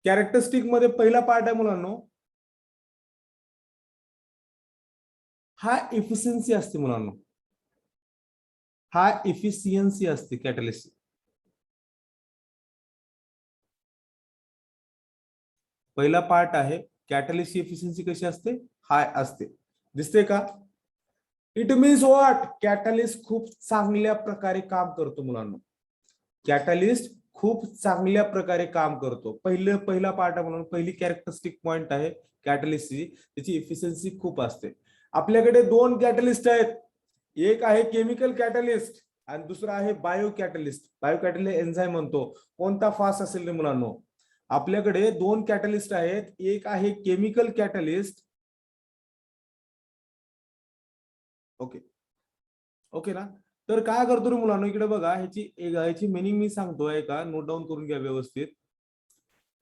Characteristic मध्ये पहिला part आहे मुलांनो, हा इफिशियन्सी असते मुलांनो, हा इफिशियन्सी असते कॅटलिस्ट. पहिला पार्ट आहे कॅटलिस्ट इफिशियन्सी कशी असते, हाय असते. दिसते का? इट मीन्स व्हॉट, कॅटलिस्ट खूप चांगल्या प्रकारे काम करतो मुलांनो, कॅटलिस्ट खूप चांगल्या प्रकारे काम करतो. पहिला पार्ट आहे म्हणून पहिली कॅरेक्टरिस्टिक पॉइंट आहे कॅटलिस्टची, त्याची इफिशियन्सी खूप असते. आपल्याकडे दोन कॅटलिस्ट आहेत, एक आहे केमिकल कॅटलिस्ट आणि दुसरा आहे bio catalyst. Bio catalyst enzyme म्हणतो. कोणता फास्ट असेल रे मुलांनो? आपल्याकडे दोन कॅटलिस्ट आहेत, एक आहे केमिकल कॅटलिस्ट. ओके ओके ना. तर काय करतो रे मुलांनो, इकडे बघा, ह्याची मिनिंग मी सांगतोय का, नोट डाऊन करून घ्या व्यवस्थित.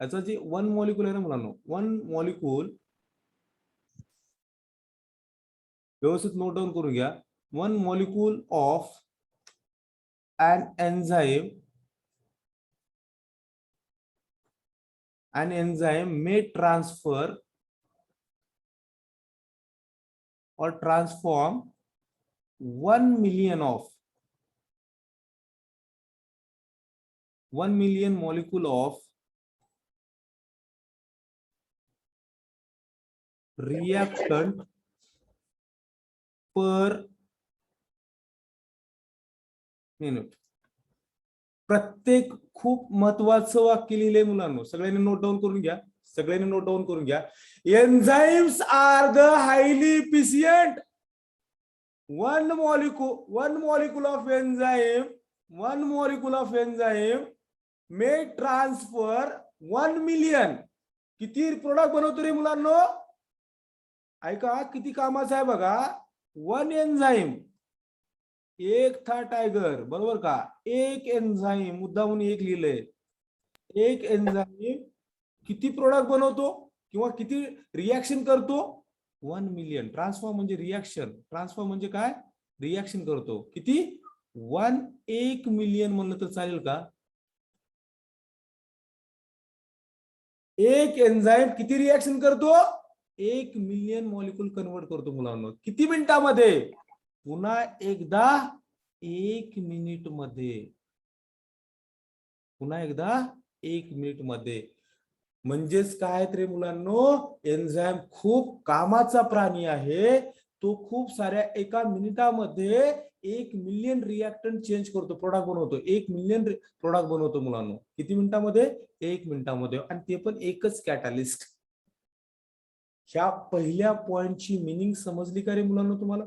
याचं जे वन मॉलिक्यूल आहे ना मुलांनो, वन मॉलिक्यूल व्यवस्थित नोट डाऊन करून घ्या. One molecule of an enzyme may transfer or transform 1 million molecule of reactant per minute. प्रत्येक खूप महत्वाचं वाक्य लिहिलंय मुलांनो, सगळ्यांनी नोट डाऊन करून घ्या, सगळ्यांनी नोट डाऊन करून घ्या. Enzymes are the highly efficient. one molecule of enzyme may transfer 1 million. किती प्रोडक्ट बनवतो रे मुलांनो? ऐका, किती कामाचं आहे बघा. वन एन्झाइम, एक था टायगर, बरोबर का? एक एन्झाइम, मुद्दामून एक लिहिलंय, एक एन्झाइम किती प्रोडक्ट बनवतो किंवा किती रिएक्शन करतो? 1 मिलियन. ट्रान्सफॉर्म म्हणजे रिएक्शन, ट्रान्सफॉर्म म्हणजे काय? रिएक्शन करतो. किती? 1 मिलियन म्हणलं तर चालेल का? एक एन्झाइम किती रिएक्शन करतो? 1 मिलियन मॉलिक्यूल कन्वर्ट करतो मुलांना. किती मिनिटामध्ये? पुन्हा एकदा 1 मिनिट मध्ये. पुन्हा एकदा 1 मिनिट मध्ये. म्हणजेच काय रे मुलांनो, एन्झाइम खूप कामाचा प्राणी आहे. तो खूप साऱ्या एका मिनिटामध्ये 1 मिलियन रिएक्टंट चेंज करतो, प्रोडक्ट बनवतो. 1 मिलियन प्रोडक्ट बनवतो मुलांनो. किती मिनिटामध्ये? 1 मिनिटामध्ये. आणि ते पण एकच कॅटलिस्ट. ह्या पहिल्या पॉइंटची मिनिंग समजली का रे मुलांनो तुम्हाला?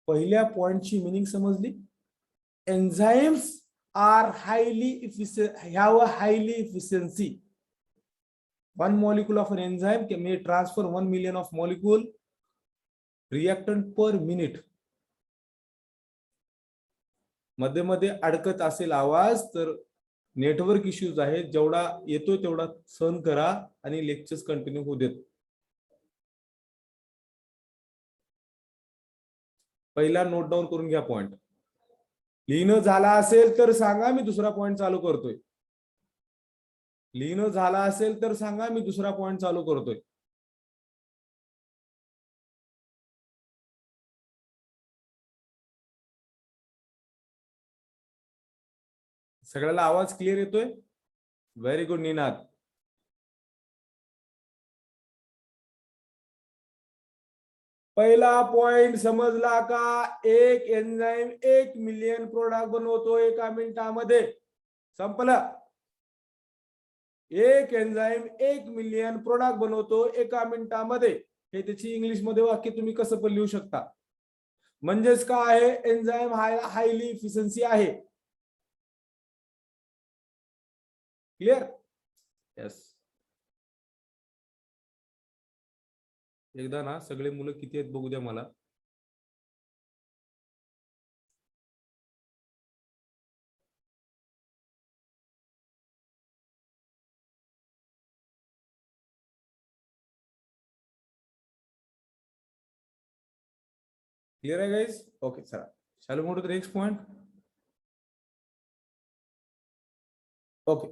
पहिल्या पॉइंटची मिनिंग समजली? Enzymes are highly efficient, have a highly efficiency. One molecule of an enzyme may transfer 1 million of molecule reactant per minute. मध्ये मध्ये अडकत असेल आवाज तर नेटवर्क इश्यूज आहेत, जेवढा येतोय तेवढा सहन करा आणि लेक्चर्स कंटिन्यू होऊ देत. पहिला नोट डाऊन करून घ्या पॉइंट. लिहिणं झाला असेल तर सांगा, मी दुसरा पॉइंट चालू करतोय. लिहिणं झाला असेल तर सांगा, मी दुसरा पॉइंट चालू करतोय. सगळ्याला आवाज क्लिअर येतोय? Very good Ninad. पहिला पॉइंट समजला का? एक एन्झाइम 1 मिलियन प्रोडक्ट बनवतो एका मिनिटामध्ये. संपलं. एक एन्झाइम 1 मिलियन प्रोडक्ट बनवतो एका मिनिटामध्ये. हे त्याची इंग्लिश मध्ये वाक्य तुम्ही कसं पण लिहू शकता. म्हणजेच काय आहे? एन्झाइम हायली इफिशियन्सी आहे. क्लिअर? यस. एकदा ना सगळे मुलं किती आहेत बघू द्या मला. क्लिअर आहे गाइस? ओके चला, चालू मोठं next point. Okay,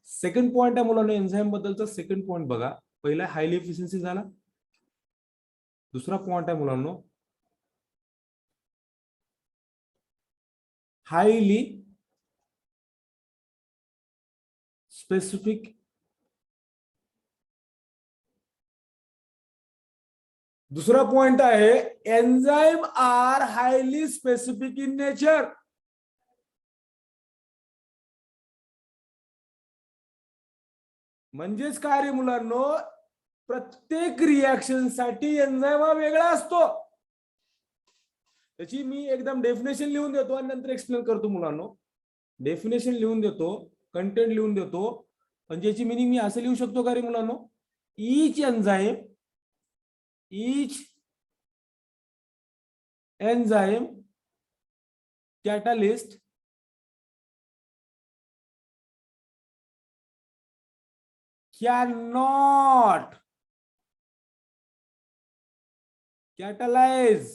second point आहे मुलांना एन्झाईम बद्दलचा. सेकंड पॉइंट बघा, पहिला हायली एफिशियन्सी झाला. दुसरा पॉइंट आहे मुलांना हायली स्पेसिफिक. दुसरा पॉइंट आहे enzyme are highly specific in nature. म्हणजेच काय रे मुलांनो, प्रत्येक रिएक्शन साठी एन्झाईम हा वेगळा असतो. त्याची मी एकदम डेफिनेशन लिहून देतो आणि नंतर एक्सप्लेन करतो मुलांनो. डेफिनेशन लिहून देतो, कंटेंट लिहून देतो. म्हणजे याची मिनिंग मी असं लिहू शकतो का रे मुलांनो, each enzyme catalyst cannot catalyze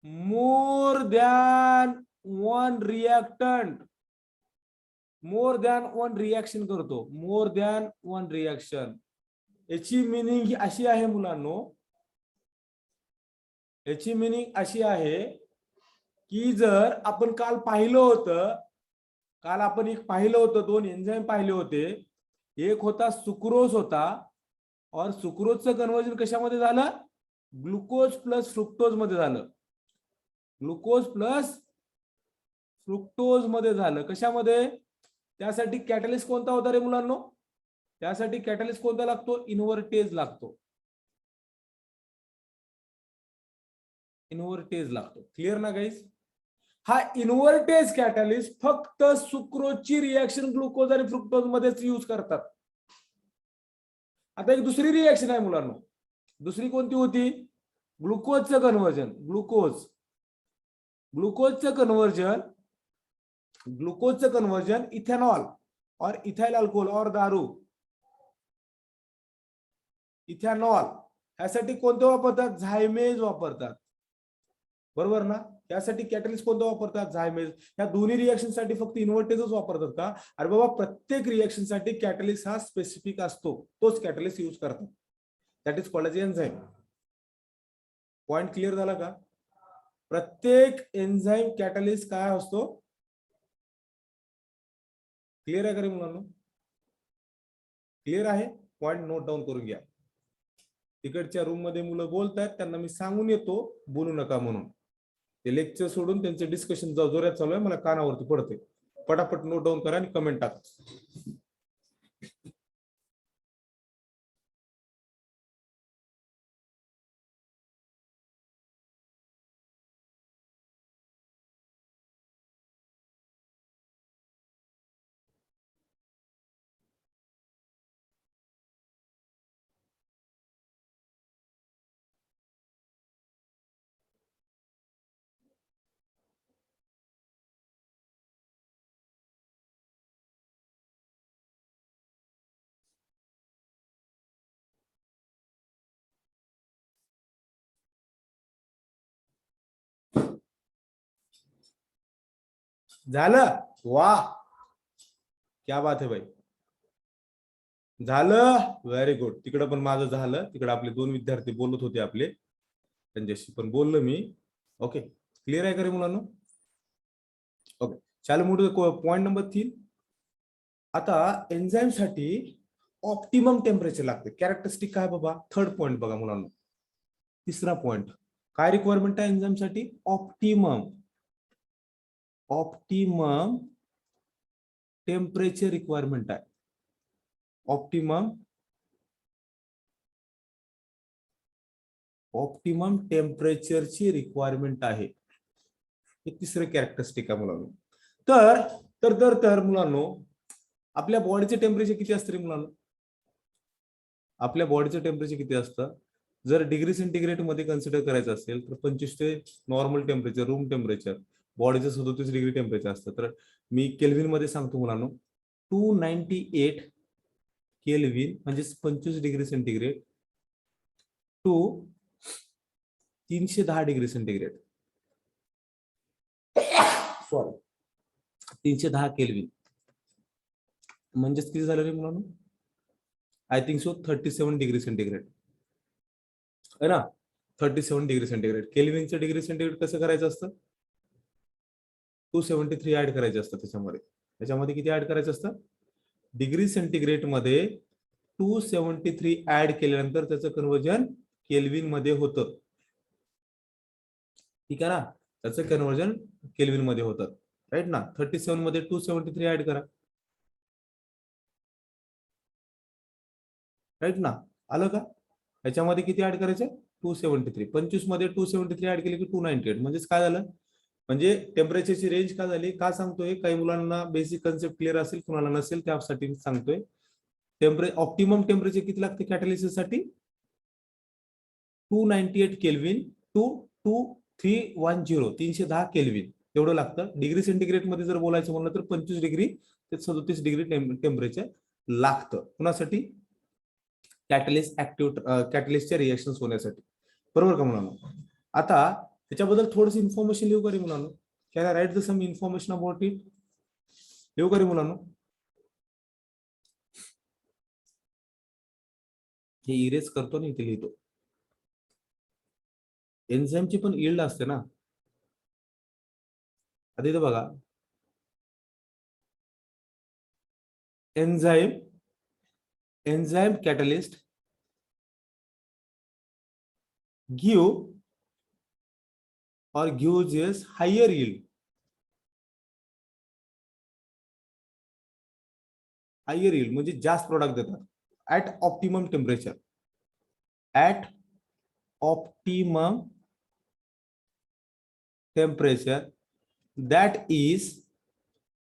more than one reactant. More than one reaction करतो, मोर दॅन वन रिएक्शन. याची मिनिंग अशी आहे मुलांनो, याची मिनिंग अशी आहे की जर आपण काल पाहिलं होतं, काल आपण एक पाहिलं होतं, दोन एन्झाईम पाहिले होते. एक होता सुक्रोज होता, और सुक्रोजचं कन्वर्जन कशामध्ये झालं, ग्लुकोज प्लस फ्रुक्टोज मध्ये झालं. ग्लुकोज प्लस फ्रुक्टोज मध्ये झालं. कशामध्ये, त्यासाठी कॅटलिस्ट कोणता होता रे मुलांनो, त्यासाठी कॅटलिस्ट कोणता लागतो, इन्व्हर्टेज लागतो. इन्व्हर्टेज लागतो. क्लिअर ना गाईज. हा इन्व्हर्टेज कॅटलिस्ट फक्त सुक्रोजची रिएक्शन ग्लुकोज आणि फ्रुक्टोज मध्येच यूज करतात. आता एक दुसरी रिएक्शन आहे मुलांनो, दुसरी कोणती होती, ग्लुकोजचं कन्वर्जन. ग्लुकोजचं कन्वर्जन इथेनॉल और इथाइल अल्कोहोल और दारू. इथेनॉल ह्यासाठी कोणते वापरतात, झायमेज वापरतात. बरोबर ना. यासाठी कॅटलिस्ट कोणतं वापरतात, झायमेज. या दोन्ही रिएक्शन साठी फक्त इन्व्हर्टेजच वापरतात का, अरे बाबा प्रत्येक रिएक्शन साठी कॅटलिस्ट हा स्पेसिफिक असतो, तोच कॅटलिस्ट यूज करतात. That is called as enzyme. Point clear झाला का. प्रत्येक एन्झाईम कॅटलिस्ट काय असतो, क्लिअर आहे का रे मुलांनो, क्लिअर आहे. पॉइंट नोट डाऊन करून घ्या. तिकडच्या रूम मध्ये मुलं बोलतात, त्यांना मी सांगून येतो बोलू नका म्हणून. ते लेक्चर सोडून त्यांचे डिस्कशन जोरात चालू आहे, मला कानावरती पडते. पटापट नोट डाऊन करा आणि कमेंट टाका. झालं, वाह क्या बात है भाई, झालं, व्हेरी गुड. तिकडं पण माझं झालं. तिकडे आपले दोन विद्यार्थी बोलत होते आपले, त्यांच्याशी पण बोललो मी. ओके, क्लिअर आहे का रे मुलांनो. ओके, चालू मोठं पॉइंट नंबर 3. आता एन्झाईम साठी ऑप्टिमम टेम्परेचर लागते. कॅरेक्टरिस्टिक काय बाबा, थर्ड पॉइंट बघा मुलांनो. तिसरा पॉइंट काय रिक्वायरमेंट आहे एन्झाईम साठी, ऑप्टिमम टेम्परेचर रिक्वायरमेंट आहे. ऑप्टिमम टेम्परेचरची रिक्वायरमेंट आहे. हे तिसरे कॅरेक्टरिस्टिक आहे मुलांनो. तर तर तर तर मुलांनो, आपल्या बॉडीचे टेम्परेचर किती असतं रे मुलांनो, आपल्या बॉडीचं टेम्परेचर किती असतं, जर डिग्री सेंटीग्रेड मध्ये कन्सिडर करायचं असेल तर 25 ते नॉर्मल टेम्परेचर, रूम टेम्परेचर. बॉडीचं 37 डिग्री टेम्परेचर असतं. तर मी केल्विन मध्ये सांगतो मुलांनो, 298 केल्विन म्हणजे 25 degree centigrade to 310 degree centigrade. Sorry, 310 Kelvin. म्हणजेच किती झालं रे मुलांनो? I think so 37 degree centigrade है ना. 37 डिग्री सेंटीग्रेड. केल्विनचं डिग्री सेंटीग्रेड कसं करायचं असतं? 273 ऍड करायचं असतं त्याच्यामध्ये. त्याच्यामध्ये किती ऍड करायचं असतं? डिग्री सेंटीग्रेड मध्ये 273 ऍड केल्यानंतर त्याचं कन्वर्जन केल्विन मध्ये होतं. ठीक आहे ना. त्याचं कन्वर्जन केल्विन मध्ये होतं. राईट ना. 37 मध्ये 273 ऍड करा. राईट ना. आलं का? याच्यामध्ये किती ऍड करायचं? 273. 25 मध्ये 273 ऍड केले की 298. म्हणजेच काय झालं? म्हणजे टेम्परेचरची रेंज का झाली? का सांगतोय? काही मुलांना बेसिक कन्सेप्ट क्लिअर असेल, कुणाला नसेल त्यासाठी सांगतोय. ऑप्टिमम टेम्परेचर किती लागते कॅटलिसिस साठी? 298 केल्विन टू 2310 310 केल्विन एवढं लागतं. डिग्री सेंटीग्रेड मध्ये जर बोलायचं म्हणलं तर 25 डिग्री ते 37 डिग्री टेम्परेचर लागतं. कुणासाठी? कॅटलिस्ट कॅटलिस्टच्या रिएक्शन्स होण्यासाठी. बरोबर का मुलांना? आता त्याच्याबद्दल थोडंसं इन्फॉर्मेशन लिहू का रे मुलांना? Can I write the some information about it? लिहू का रे मुलांना? हे इरेज करतो ना, इथे लिहितो. एन्झाईमची पण यील्ड असते ना. आता इथं बघा, enzyme catalyst give or gives higher yield. Higher yield म्हणजे जास्त प्रोडक्ट देतात at optimum temperature. At optimum temperature that is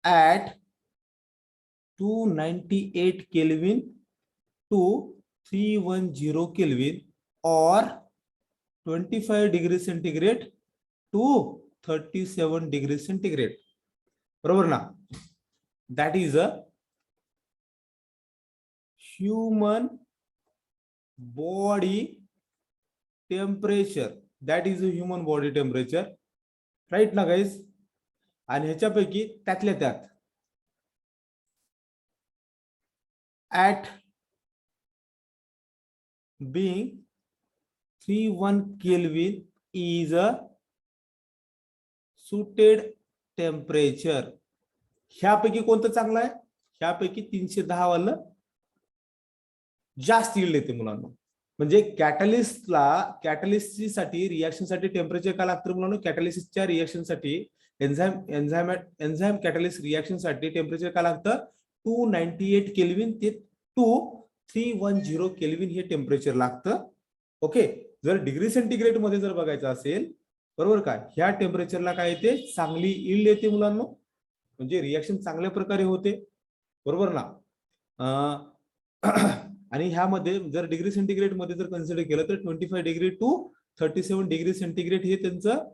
at 298 Kelvin to 310 Kelvin or 25 degree centigrade to 37 degree centigrade. बरोबर ना? That is a human body temperature. That is a human body temperature. Right ना guys? आणि ह्याच्यापैकी त्यातल्या त्यात at being 31 Kelvin is a suited temperature. ह्यापैकी कोणतं चांगलं आहे? ह्यापैकी 310 वालं जास्त यील्ड येते मुलांना. म्हणजे कॅटलिस्टसाठी रिएक्शनसाठी टेम्परेचर काय लागतं मुलांना? कॅटलिसिसच्या रिएक्शनसाठी एन्झाईम कॅटलिस्ट रिएक्शनसाठी टेम्परेचर काय लागतं? 298 केल्विन ते 2310 केल्विन हे टेम्परेचर लागतं. ओके. जर डिग्री सेंटीग्रेड मध्ये जर बघायचं असेल, बरोबर का, ह्या टेम्परेचरला काय येते? चांगली यील्ड येते मुलांना. म्हणजे रिएक्शन चांगल्या प्रकारे होते. बरोबर ना? आणि ह्यामध्ये जर डिग्री सेंटीग्रेड मध्ये जर कन्सिडर केलं तर 25 डिग्री टू 37 डिग्री सेंटीग्रेड हे त्यांचं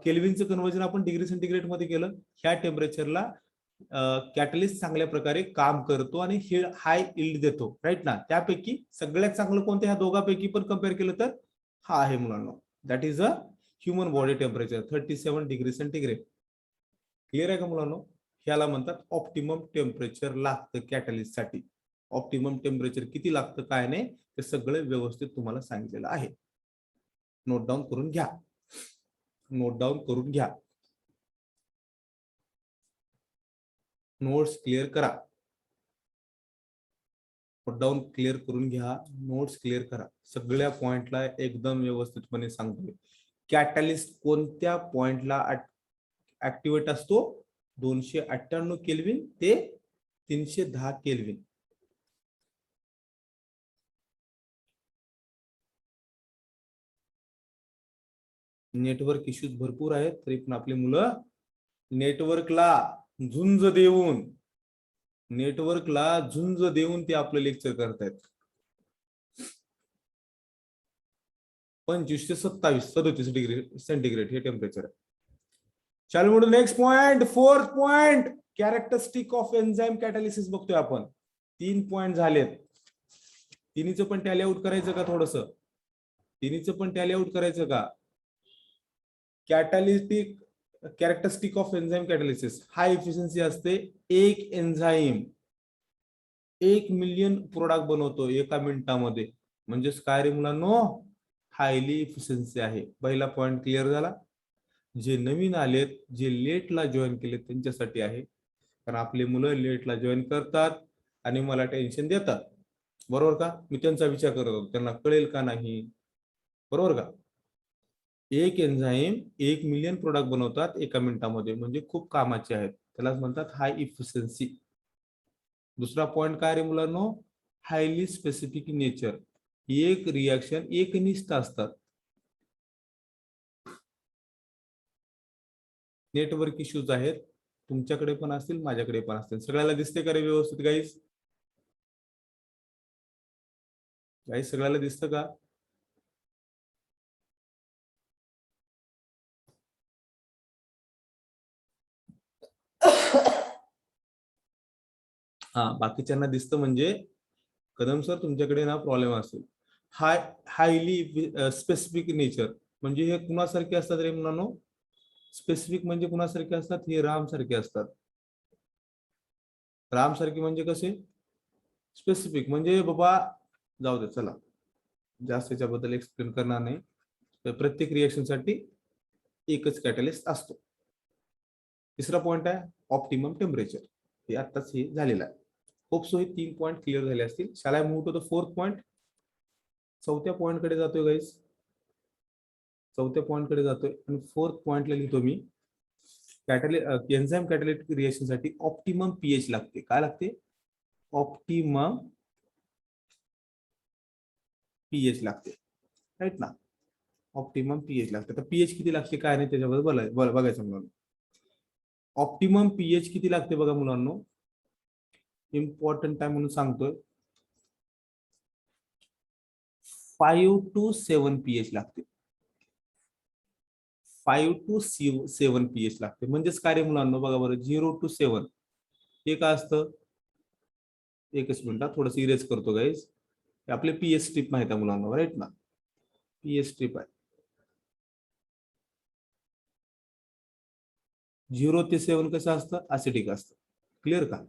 केल्विनचं कन्वर्जन आपण डिग्री सेंटीग्रेड मध्ये केलं. ह्या टेम्परेचरला कॅटलिस्ट चांगल्या प्रकारे काम करतो आणि हाय यील्ड देतो. राईट ना? त्यापैकी सगळ्यात चांगलं कोणतं ह्या दोघांपैकी पण कम्पेअर केलं तर हा आहे मुलांना. That is a human body temperature 37 degree centigrade. Clear आहे का मुलांना? ह्याला म्हणतात ऑप्टिमम टेम्परेचर लागतं कॅटलिस्ट साठी. ऑप्टिमम टेम्परेचर किती लागतं काय नाही ते सगळं व्यवस्थित तुम्हाला सांगितलेलं आहे. नोट डाऊन करून घ्या. नोट डाऊन करून घ्या. नोट्स क्लिअर करा. नोट डाऊन क्लिअर करून घ्या. नोट्स क्लिअर करा. सगळ्या पॉइंटला एकदम व्यवस्थितपणे सांगतोय. कॅटलिस्ट कोणत्या पॉइंटला ऍक्टिव्हेट असतो? 298 केल्विन ते 310 केल्विन. नेटवर्क इश्यूज भरपूर आहेत तरी पण आपली मुलं नेटवर्कला झुंज देऊन ते आपलं लेक्चर करतायत. 25 ते 27 37 डिग्री सेंटीग्रेड हे टेम्परेचर आहे. चल म्हणून next point, fourth point, characteristic of enzyme catalysis बघतोय आपण. 3 पॉइंट झालेत. तिन्हीचं पण टॅली आउट करायचं का? थोडस तिन्हीचं पण टॅली आउट करायचं का? Catalytic characteristic of enzyme catalysis high efficiency असते. एक एन्झाईम 1 मिलियन प्रोडक्ट बनवतो एका मिनिटामध्ये, म्हणजेच काय रे मुलांनो, हायली इफिशियन्सी आहे. पहिला पॉइंट क्लिअर झाला. जे नवीन आलेत, जे लेटला जॉईन केले त्यांच्यासाठी आहे, कारण आपले मुलं लेटला जॉईन करतात आणि मला टेन्शन देतात, बरोबर का? मी त्यांचा विचार करत होतो त्यांना कळेल का नाही, बरोबर का? एक एन्झाईम 1 मिलियन प्रोडक्ट बनवतात एका मिनिटामध्ये, म्हणजे खूप कामाचे आहेत, त्यालाच म्हणतात हाय इफिशियन्सी. दुसरा पॉइंट काय रे मुलांनो, हायली स्पेसिफिक नेचर. एक रिॲक्शन एकनिष्ठ असतात. नेटवर्क इश्यूज आहेत, तुमच्याकडे पण असतील, माझ्याकडे पण असतील. सगळ्याला दिसते का रे व्यवस्थित गाईज? गाईज सगळ्याला दिसतं का? हा, बाकीच्यांना दिसतं म्हणजे कदम सर तुमच्याकडे ना प्रॉब्लेम असेल. हायली स्पेसिफिक नेचर म्हणजे हे कुणासारखे असतात रे मुलांनो? स्पेसिफिक म्हणजे कुणासारखे असतात? हे राम सारखे असतात. राम सारखे म्हणजे कसे? स्पेसिफिक म्हणजे बाबा, जाऊ दे चला, जास्त याच्याबद्दल एक्सप्लेन करणार नाही. तर प्रत्येक रिएक्शन साठी एकच कॅटलिस्ट असतो. तिसरा पॉइंट आहे ऑप्टिमम टेम्परेचर. हे आत्ताच हे झालेलं आहे. होप सो हे 3 पॉइंट क्लिअर झाले असतील. शाळा move to the 4th point. चौथ्या पॉइंट कडे जातोय गाईस. चौथ्या पॉइंट कडे जातोय आणि 4th पॉइंटला लिहितो मी, एन्झाइम कॅटलिटिक रिएक्शन साठी ऑप्टिमम पीएच लागते. काय लागते? ऑप्टिमम पीएच लागते, राईट ना? ऑप्टिमम पीएच लागते. तर पीएच किती लागते काय नाही त्याच्याबद्दल बघायचं मुलांना. ऑप्टिमम पीएच किती लागते बघा मुलांनो, इम्पॉर्टंट आहे म्हणून सांगतोय. 5 to 7 पीएच लागते. 5 to 7 पीएच लागते. म्हणजेच काय रे मुलांनो, बघा बरं, 0 to 7 हे काय असतं? एकच मिनिट, थोडस इरेज करतो गाईज. आपले पीएच स्ट्रीप माहित आहे मुलांना, राईट ना? पीएच स्ट्रीप आहे. 0 ते 7 कसं असतं? ऍसिडिक असतं. क्लिअर का?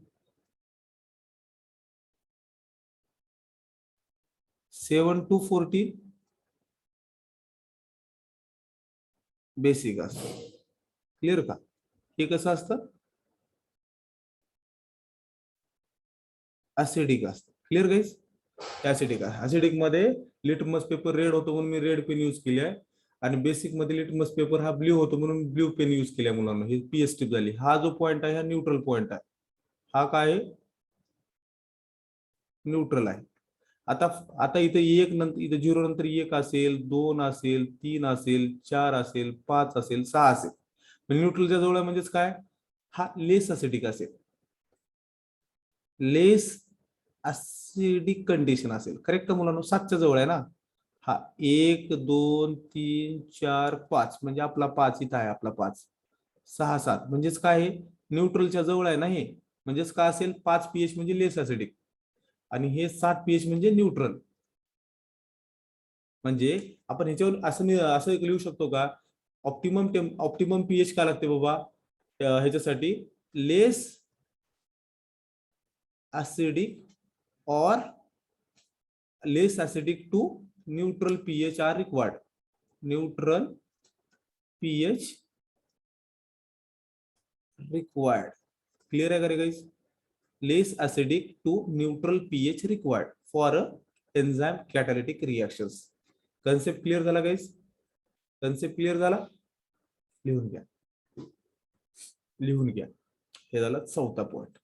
7 to 14 बेसिक असतं. क्लिअर का? हे कसं असतं? ऍसिडिक असतं. Clear guys? ऍसिडिक आहे. ऍसिडिक मध्ये लिटमस पेपर रेड होतो म्हणून मी रेड पेन यूज केली आहे, आणि बेसिक मध्ये लिटमस पेपर हा ब्ल्यू होतो म्हणून ब्ल्यू पेन यूज केल्या मुलांना. ही पीएच स्ट्रीप झाली. हा जो पॉइंट आहे हा न्यूट्रल पॉइंट आहे. हा काय आहे? न्यूट्रल आहे. आता आता इथे एक नंतर, इथे 0 नंतर 1 असेल, 2 असेल, 3 असेल, 4 असेल, 5 असेल, 6 असेल, न्यूट्रलच्या जवळ म्हणजेच काय? हा लेस ऍसिडिक असेल. लेस ऍसिडिक कंडिशन असेल. करेक्ट मुलांना? 7च्या जवळ आहे ना? हा, 1 2 3 4 5 म्हणजे आपला 5 इथं आहे, आपला 5 6 7 म्हणजेच काय आहे? न्यूट्रलच्या जवळ आहे ना हे. म्हणजेच काय असेल? 5 पीएच म्हणजे लेस ऍसिडिक, आणि हे 7 पीएच म्हणजे न्यूट्रल. म्हणजे आपण ह्याच्यावर असं एक लिहू शकतो का? ऑप्टिमम पीएच काय लागते बाबा ह्याच्यासाठी? Less acidic or less acidic to neutral pH are required. Neutral pH required. Clear आहे का रे guys? Less acidic to neutral pH required for a enzyme catalytic reactions. Concept clear झाला गाइस? कन्सेप्ट क्लिअर झाला? लिहून घ्या, लिहून घ्या. हे झालं 4था पॉइंट.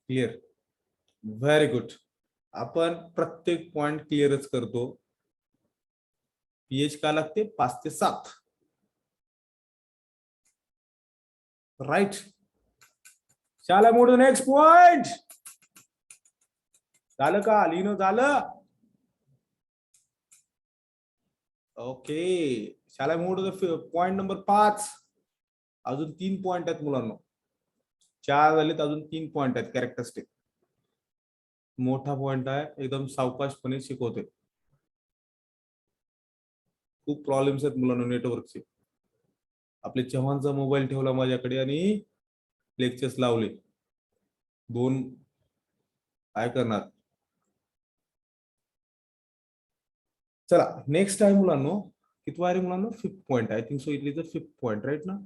क्लिअर? Very good. आपण प्रत्येक पॉइंट क्लिअरच करतो. पीएच का लागते? 5 ते 7, राईट? चला मोड नेक्स्ट पॉइंट. झालं का? लिहिणं झालं? ओके. शाला मोड पॉइंट नंबर 5. अजून 3 पॉइंट आहेत मुलांना. 4 झालेत, अजून 3 पॉइंट आहेत कॅरेक्टरिस्टिक. मोठा पॉइंट आहे, एकदम सावकाशपणे शिकवते. खूप प्रॉब्लेम्स आहेत मुलांना नेटवर्कचे. आपले चव्हाणचा मोबाईल ठेवला माझ्याकडे आणि लेक्चर्स लावले दोन. काय करणार. चला नेक्स्ट आहे मुलांनो, कितवा आहे मुलांनो, 5th point. I think so it is the 5th point, right ना.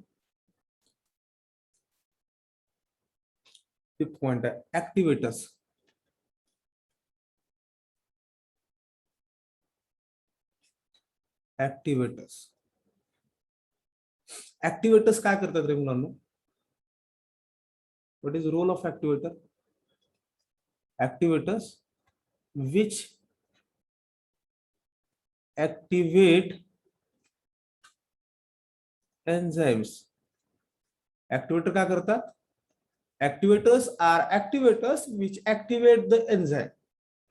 5th पॉइंट आहे ऍक्टिव्हेटर्स. ऍक्टिव्हेटर्स ऍक्टिव्हेटर्स काय करतात रे मुलांनो. What is role of activator. Activators which activate enzymes. Activator काय करतात. Activators are activators which activate the enzyme.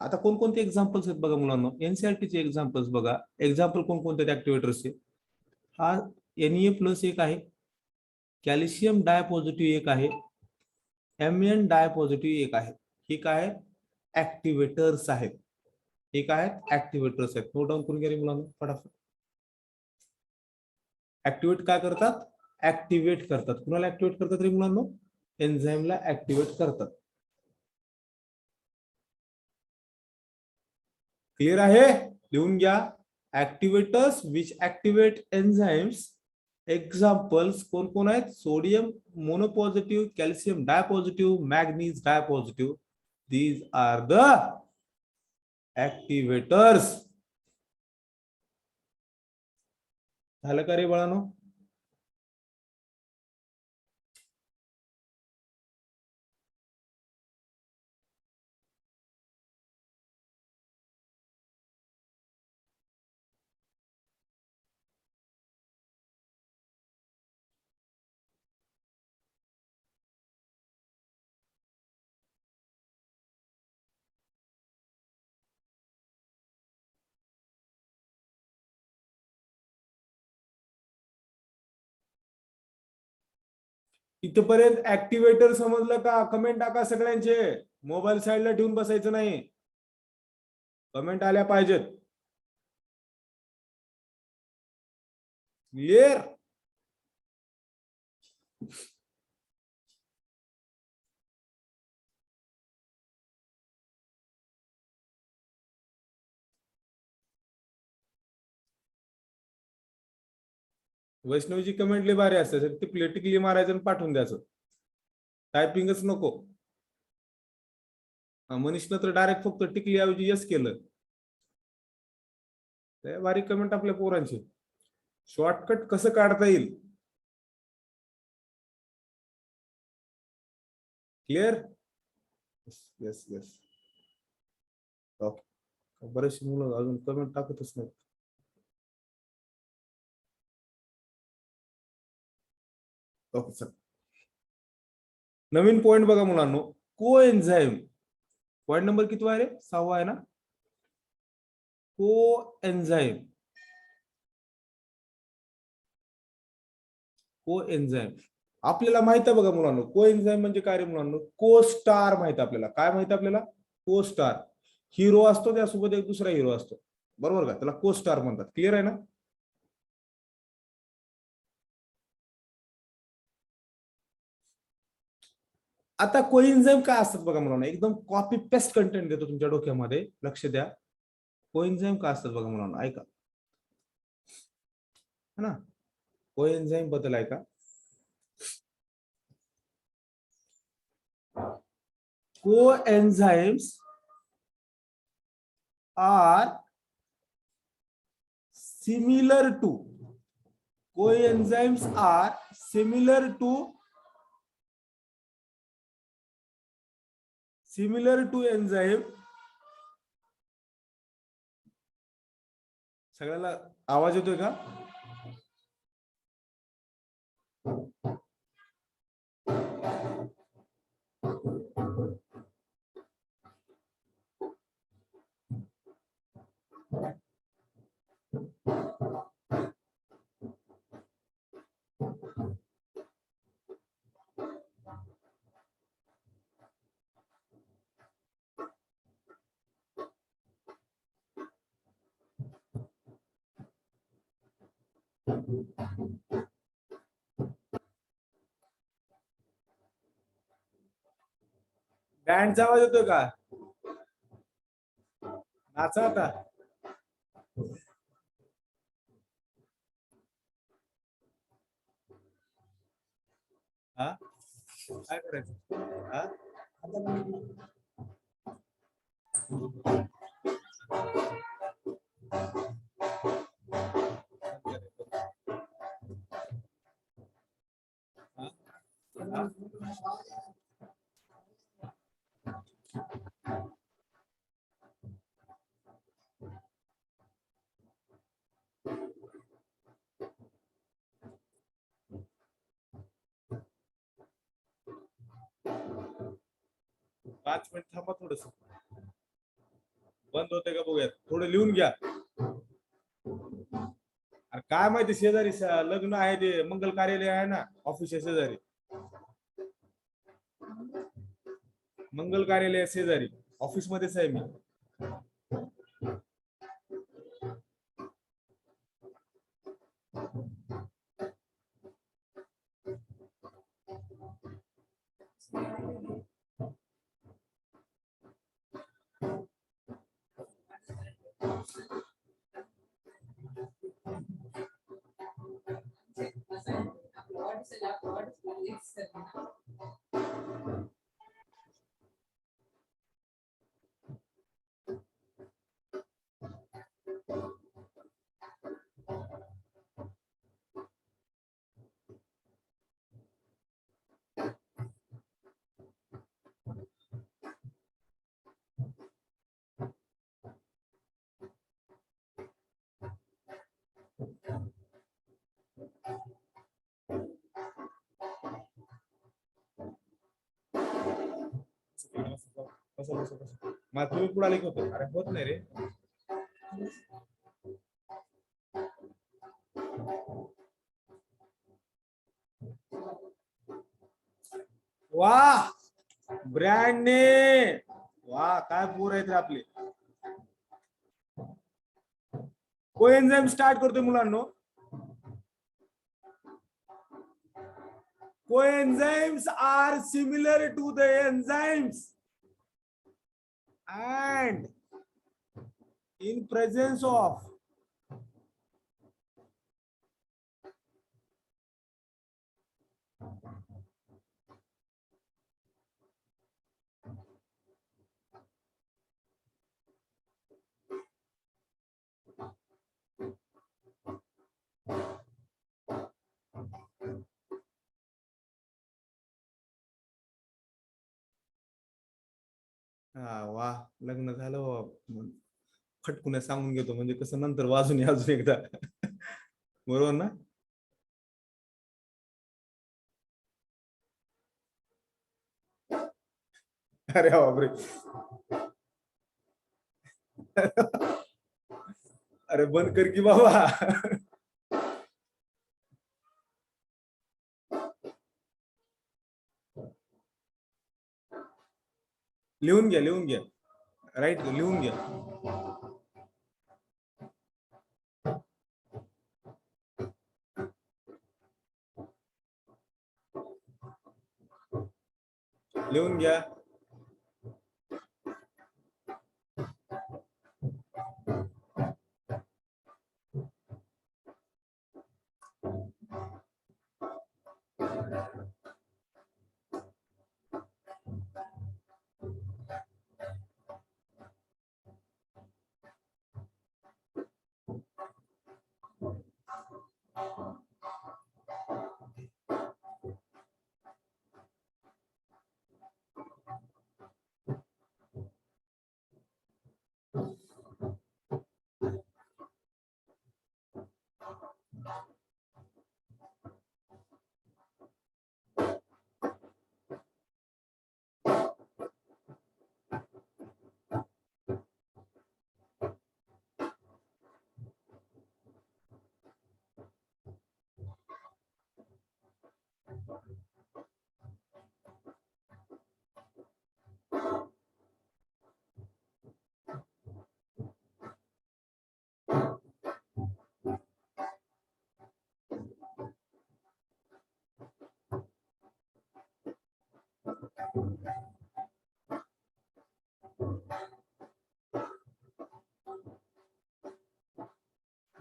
आता कोणकोणते एक्झाम्पल्स आहेत बघा मुलांना, एनसीआरटीचे एक्झाम्पल्स बघा. एक्झाम्पल कोणकोणते आहेत ऍक्टिव्हेटर्सचे. हा Na+ एक आहे, कॅल्शियम डायपॉझिटिव्ह एक आहे, Mn डायपॉझिटिव्ह एक आहे. हे काय आहेत, ऍक्टिव्हेटर्स आहेत. हे काय आहेत, ऍक्टिव्हेटर्स आहेत. नोट डाऊन करून घ्या रे मुलांना फटाफट. ऍक्टिव्हेट काय करतात, ऍक्टिव्हेट करतात. कुणाला ऍक्टिव्हेट करतात रे मुलांना, एन्झाइमला ऍक्टिव्हेट करतात. क्लिअर आहे, लिहून घ्या. Activators which activate enzymes. Examples कोण कोण आहेत, sodium monopositive, calcium dipositive, manganese dipositive. These are the activators. झालं का रे बाळांनो. इथपर्यंत ऍक्टिव्हेटर समजलं का. कमेंट टाका सगळ्यांचे, मोबाईल साईडला ठेवून बसायचं नाही, कमेंट आल्या पाहिजेत. क्लिअर. वैष्णवीची कमेंट लय भारी असते, ते टिकली मारायचं आणि पाठवून द्यायचं, टायपिंगच नको. मनीषनं तर डायरेक्ट फक्त टिकली ऐवजी यस केलं. भारी कमेंट आपल्या पोरांची. शॉर्टकट कसं काढता येईल. क्लिअर. Yes yes. बरेचशी मुलं अजून कमेंट टाकतच नाही. Okay sir. नवीन पॉइंट बघा मुलांनो, कोएन्झाइम. पॉइंट नंबर किती आहे रे, 6वा आहे ना. कोएन्झाइम. कोएन्झाइम आपल्याला माहित आहे बघा मुलांनो. कोएन्झाइम म्हणजे काय रे मुलांनो, को स्टार माहित आहे आपल्याला. काय माहित आहे आपल्याला, को स्टार. हिरो असतो, त्यासोबत एक दुसरा हिरो असतो, बरोबर का, त्याला को स्टार म्हणतात. क्लिअर आहे ना. आता कोएन्झाइम काय असतात बघा मुलांना, एकदम कॉपी पेस्ट कंटेंट देतो तुमच्या डोक्यामध्ये, लक्ष द्या. कोएन्झाइम काय असतात बघा मुलांना, ऐका है ना. कोएन्झाइम बद्दल ऐका. कोएन्झाइम्स R similar to, coenzymes are similar to enzyme. सगळ्याला आवाज येतोय का. बँडचा आवाज येतोय का? नाचा आता. हा काय करायचं? हा हा? 5 मिनिट थांबा, थोडस बंद होते का बघूयात. थोडं लिहून घ्या. अरे काय माहिती, शेजारी लग्न आहे, ते मंगल कार्यालय आहे ना ऑफिसच्या शेजारी. मंगल कार्यालय शेजारी ऑफिस मध्येच आहे मी. मग तुम्ही पुढे आले की होतो. अरे होत नाही रे. वाह ब्रँडने, वा काय पोर आहेत रे आपले. कोएन्झाइम स्टार्ट करतोय मुलांनो. Coenzymes are similar to the enzymes and in presence of वा लग्न झालं बाबा. फटकून सांगून घेतो म्हणजे कसं नंतर वाजून अजून एकदा. बरोबर ना. अरे बापरे. अरे बंद कर की बाबा. लिहून घ्या, लिहून घ्या. राईट, लिहून घ्या. लिहून घ्या.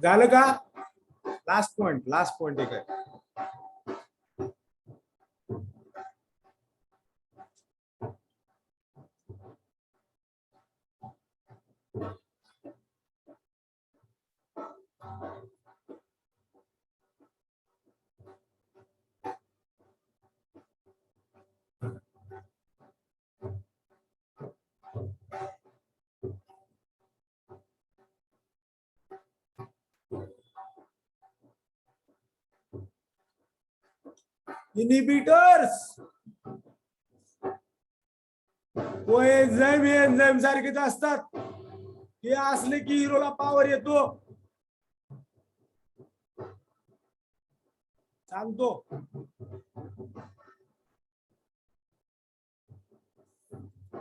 झालं का? लास्ट पॉइंट एक आहे. इनिबिटर्स कोएन्झाइम हे एन्झाइम सारखेच असतात. हे असले की हिरोला पॉवर येतो. सांगतो.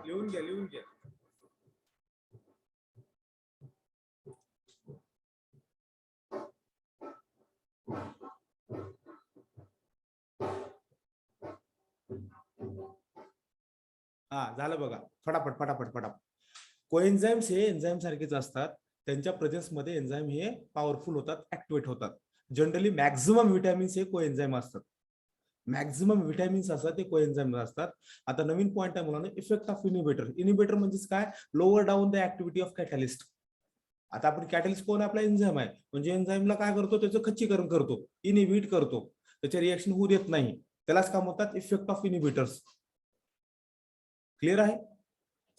लिहून घ्या. हा झालं बघा. फटाफट. कोएन्झाइम्स हे एन्झाइम सारखेच असतात. त्यांच्या प्रेझेन्स मध्ये एन्झाइम हे पॉवरफुल होतात, ऍक्टिव्हेट होतात. जनरली मॅक्झिमम विटॅमिन्स हे कोएन्झाइम असतात. मॅक्झिमम विटॅमिन्स असतात ते कोएन्झाइम असतात. आता नवीन पॉईंट आहे मुलांना, इफेक्ट ऑफ इनिबिटर. इनिबिटर म्हणजे काय? Lower down the activity of catalyst. आता आपण कॅटलिस्ट कोण? आपला एन्झाइम आहे. म्हणजे एन्झाइमला काय करतो? त्याचं खच्चीकरण करतो, इनिबिट करतो. त्याचे रिएक्शन होऊ देत नाही. त्यालाच काय म्हणतात? Effect of inhibitors. क्लिअर आहे?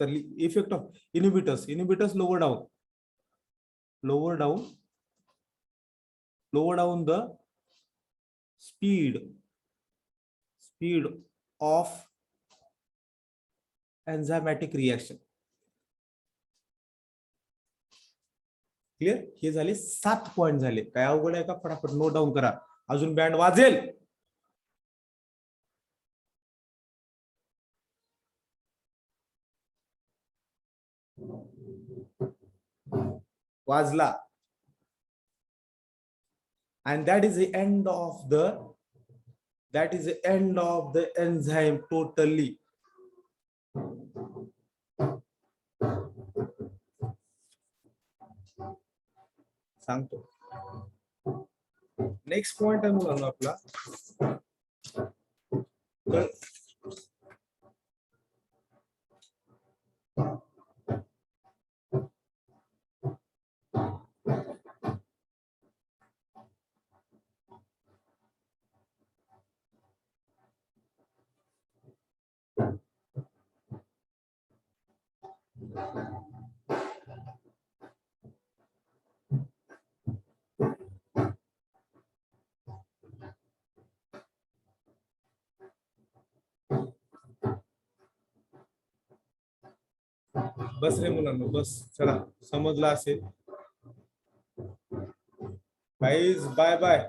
तर effect of inhibitors lower down the speed of enzymatic reaction. Clear? हे झाले 7 पॉइंट झाले. काय अवघड आहे का? फटाफट नोट डाऊन करा. अजून बँड वाजेल. वाजला. and that is the end of the enzyme totally. सांगतो. नेक्स्ट पॉइंट आहे मुलांना आपला, बस रे मुलांना, बस. चला, समजला असेल. Guys bye bye.